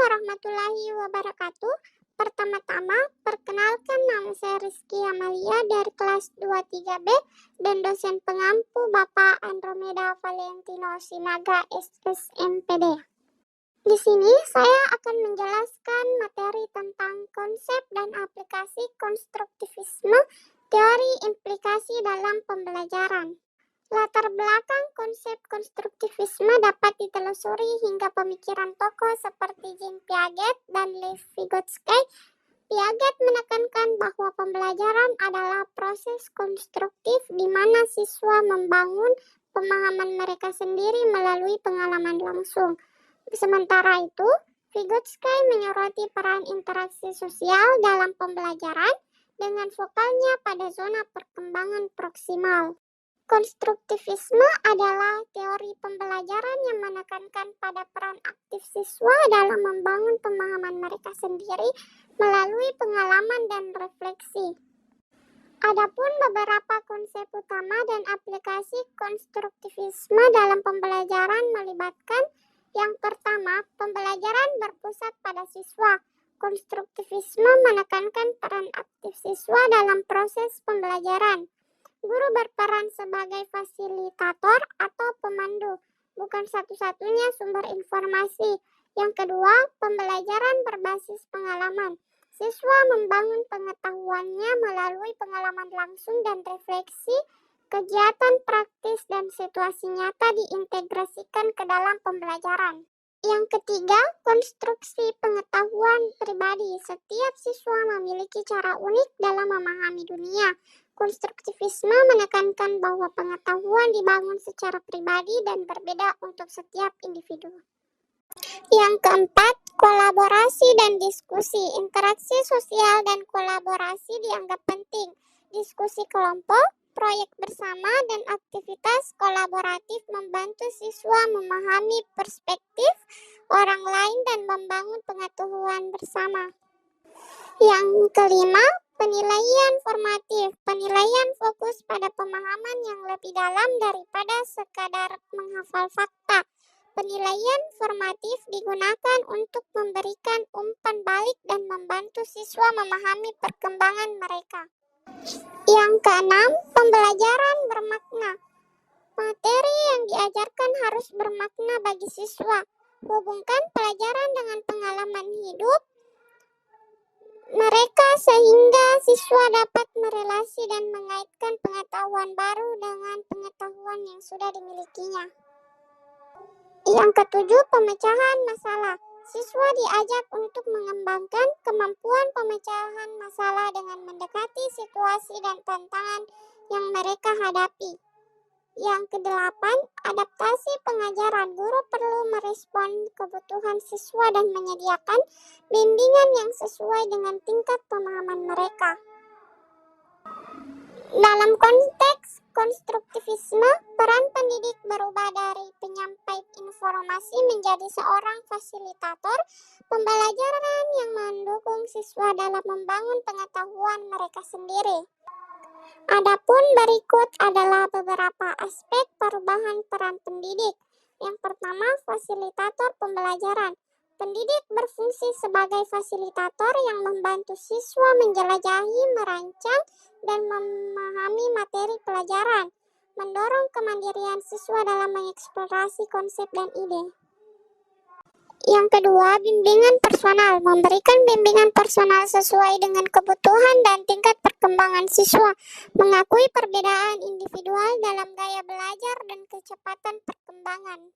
warahmatullahi wabarakatuh. Pertama-tama, perkenalkan nama saya Rizky Amalia dari kelas 23B dan dosen pengampu Bapak Andromeda Valentino Sinaga SSMPD. Di sini saya akan menjelaskan materi tentang konsep dan aplikasi konstruktivisme, teori implikasi dalam pembelajaran. Latar belakang konsep konstruktivisme dapat ditelusuri hingga pemikiran tokoh seperti Jean Piaget dan Lev Vygotsky. Piaget menekankan bahwa pembelajaran adalah proses konstruktif di mana siswa membangun pemahaman mereka sendiri melalui pengalaman langsung. Sementara itu, Vygotsky menyoroti peran interaksi sosial dalam pembelajaran dengan fokusnya pada zona perkembangan proksimal. Konstruktivisme adalah teori pembelajaran yang menekankan pada peran aktif siswa dalam membangun pemahaman mereka sendiri melalui pengalaman dan refleksi. Adapun beberapa konsep utama dan aplikasi konstruktivisme dalam pembelajaran melibatkan: yang pertama, pembelajaran berpusat pada siswa. Konstruktivisme menekankan peran aktif siswa dalam proses pembelajaran. Guru berperan sebagai fasilitator atau pemandu, bukan satu-satunya sumber informasi. Yang kedua, pembelajaran berbasis pengalaman. Siswa membangun pengetahuannya melalui pengalaman langsung dan refleksi. Kegiatan praktis dan situasi nyata diintegrasikan ke dalam pembelajaran. Yang ketiga, konstruksi pengetahuan pribadi. Setiap siswa memiliki cara unik dalam memahami dunia. Konstruktivisme menekankan bahwa pengetahuan dibangun secara pribadi dan berbeda untuk setiap individu. Yang keempat, kolaborasi dan diskusi. Interaksi sosial dan kolaborasi dianggap penting. Diskusi kelompok, proyek bersama, dan aktivitas kolaboratif membantu siswa memahami perspektif orang lain dan membangun pengetahuan bersama. Yang kelima, penilaian formatif. Penilaian fokus pada pemahaman yang lebih dalam daripada sekadar menghafal fakta. Penilaian formatif digunakan untuk memberikan umpan balik dan membantu siswa memahami perkembangan mereka. Yang keenam, pembelajaran bermakna. Materi yang diajarkan harus bermakna bagi siswa. Hubungkan pelajaran dengan pengalaman hidup mereka sehingga siswa dapat merelasi dan mengaitkan pengetahuan baru dengan pengetahuan yang sudah dimilikinya. Yang ketujuh, pemecahan masalah. Siswa diajak untuk mengembangkan kemampuan pemecahan masalah dengan mendekati situasi dan tantangan yang mereka hadapi. Yang kedelapan, adaptasi pengajaran. Guru perlu merespon kebutuhan siswa dan menyediakan bimbingan yang sesuai dengan tingkat pemahaman mereka. Dalam konteks konstruktivisme, peran pendidik berubah dari penyampai informasi menjadi seorang fasilitator pembelajaran yang mendukung siswa dalam membangun pengetahuan mereka sendiri. Adapun berikut adalah beberapa aspek perubahan peran pendidik. Yang pertama, fasilitator pembelajaran. Pendidik berfungsi sebagai fasilitator yang membantu siswa menjelajahi, merancang, dan memahami materi pelajaran, mendorong kemandirian siswa dalam mengeksplorasi konsep dan ide. Yang kedua, bimbingan personal. Memberikan bimbingan personal sesuai dengan kebutuhan dan tingkat perkembangan siswa. Mengakui perbedaan individual dalam gaya belajar dan kecepatan perkembangan.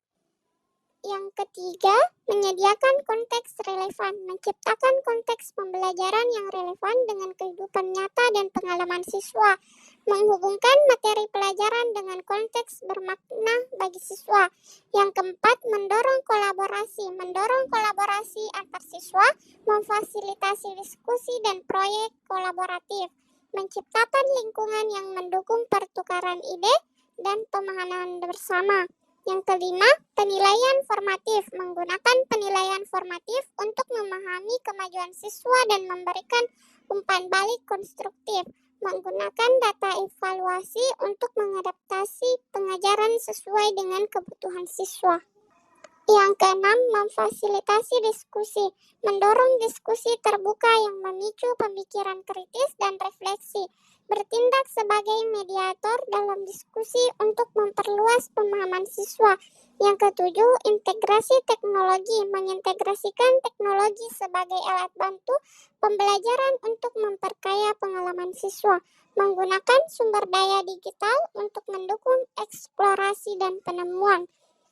Yang ketiga, menyediakan konteks relevan. Menciptakan konteks pembelajaran yang relevan dengan kehidupan nyata dan pengalaman siswa. Menghubungkan materi pelajaran dengan konteks bermakna bagi siswa. Yang keempat, mendorong kolaborasi. Mendorong kolaborasi antar siswa, memfasilitasi diskusi dan proyek kolaboratif. Menciptakan lingkungan yang mendukung pertukaran ide dan pemahaman bersama. Yang kelima, penilaian formatif. Menggunakan penilaian formatif untuk memahami kemajuan siswa dan memberikan umpan balik konstruktif. Menggunakan data evaluasi untuk mengadaptasi pengajaran sesuai dengan kebutuhan siswa. Yang keenam, memfasilitasi diskusi, mendorong diskusi terbuka yang memicu pemikiran kritis dan refleksi, bertindak sebagai mediator dalam diskusi untuk memperluas pemahaman siswa. Yang ketujuh, integrasi teknologi, mengintegrasikan teknologi sebagai alat bantu pembelajaran untuk memperkaya pengalaman siswa, menggunakan sumber daya digital untuk mendukung eksplorasi dan penemuan.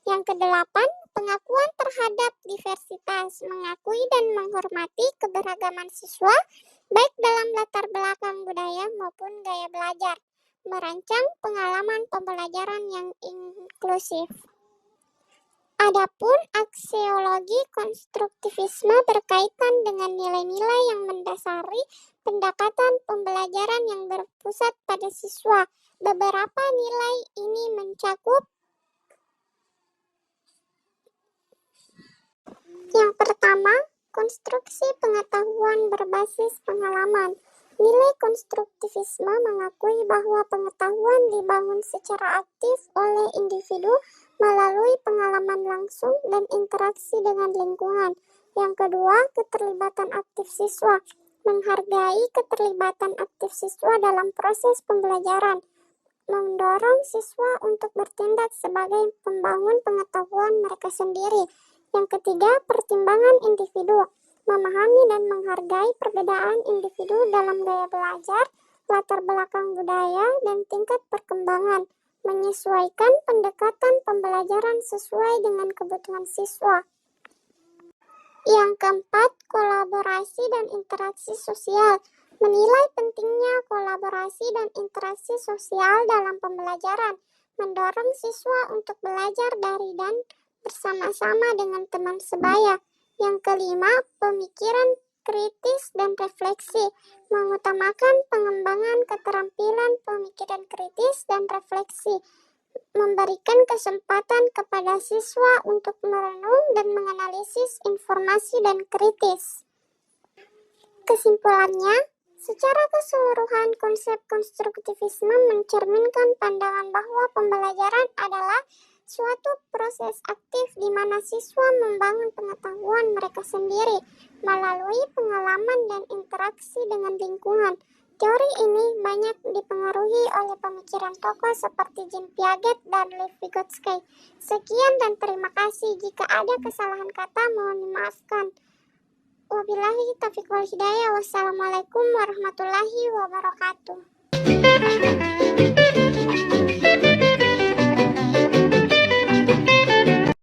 Yang kedelapan, pengakuan terhadap diversitas, mengakui dan menghormati keberagaman siswa, baik dalam latar belakang budaya maupun gaya belajar, merancang pengalaman pembelajaran yang inklusif. Adapun aksiologi konstruktivisme berkaitan dengan nilai-nilai yang mendasari pendekatan pembelajaran yang berpusat pada siswa. Beberapa nilai ini mencakup: yang pertama, konstruksi pengetahuan berbasis pengalaman. Nilai konstruktivisme mengakui bahwa pengetahuan dibangun secara aktif oleh individu melalui pengalaman langsung dan interaksi dengan lingkungan. Yang kedua, keterlibatan aktif siswa. Menghargai keterlibatan aktif siswa dalam proses pembelajaran, mendorong siswa untuk bertindak sebagai pembangun pengetahuan mereka sendiri. Yang ketiga, pertimbangan individu. Memahami dan menghargai perbedaan individu dalam gaya belajar, latar belakang budaya, dan tingkat perkembangan. Menyesuaikan pendekatan pembelajaran sesuai dengan kebutuhan siswa. Yang keempat, kolaborasi dan interaksi sosial. Menilai pentingnya kolaborasi dan interaksi sosial dalam pembelajaran, mendorong siswa untuk belajar dari dan bersama-sama dengan teman sebaya. Yang kelima, pemikiran kritis dan refleksi, mengutamakan pengembangan keterampilan pemikiran kritis dan refleksi, memberikan kesempatan kepada siswa untuk merenung dan menganalisis informasi dan kritis. Kesimpulannya, secara keseluruhan konsep konstruktivisme mencerminkan pandangan bahwa pembelajaran adalah suatu proses aktif di mana siswa membangun pengetahuan mereka sendiri melalui pengalaman dan interaksi dengan lingkungan. Teori ini banyak dipengaruhi oleh pemikiran tokoh seperti Jean Piaget dan Lev Vygotsky. Sekian dan terima kasih. Jika ada kesalahan kata, mohon dimaafkan. Wabillahi taufiq wal hidayah. Wassalamualaikum warahmatullahi wabarakatuh.